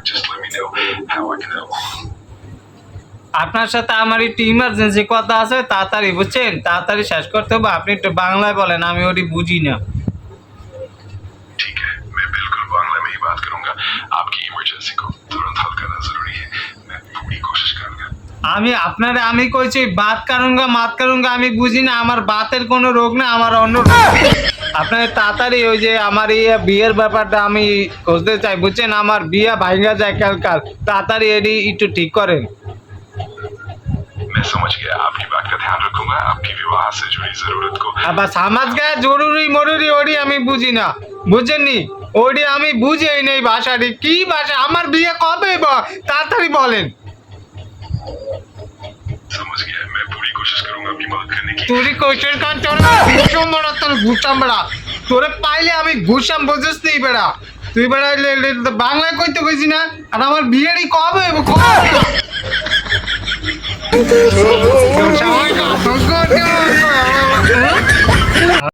just let me know how I can help. আপনার সাথে আমার একটু ইমার্জেন্সি কথা আছে, তাড়াতাড়ি বুঝছেন, তাড়াতাড়ি শেষ করতে হবে। আপনি একটু বাংলায় বলেন, আমি ওটি বুঝি না। ठीक है, मैं बिल्कुल बांग्ला में ही बात करूंगा। आपकी इमरजेंसी को तुरंत हल करना जरूरी है। मैं पूरी कोशिश करूंगा। আমি কইছি বাত কারুঙ্গা মাত কারুঙ্গা, আমি বুঝি না। আমার বাতের কোনো রোগ না, আমার অন্য রোগ। আপনার তাড়াতাড়ি ওই যে আমার এই বিয়ের ব্যাপারটা আমি খুঁজতে চাই বুঝছেন, আমার বিয়ে ভাঙা যায় কালকাল, তাড়াতাড়ি এটি একটু ঠিক করেন। मैं समझ गया, आपकी बात का ध्यान रखूंगा। आपकी विवाह से जुड़ी जरूरत को আবার সমাজ গায়ে জরুরি মরুরি ওটি আমি বুঝি না, বুঝেননি? ওটি আমি বুঝেই নেই ভাষাটি কি ভাষা। আমার বিয়ে কবে তাড়াতাড়ি বলেন। समझ गया, मैं पूरी कोशिश करूंगा आपकी मदद करने की। তুই কোশ্চেন কান চলে ঘুষাম বেড়া, তোর ঘুষাম বেড়া, তোরে পাইলে আমি ঘুষাম, বুঝিস তুই বেড়া। তুই বেড়া বাংলায় কইতে কইছি না, আর আমার বিয়েরই কবে কবে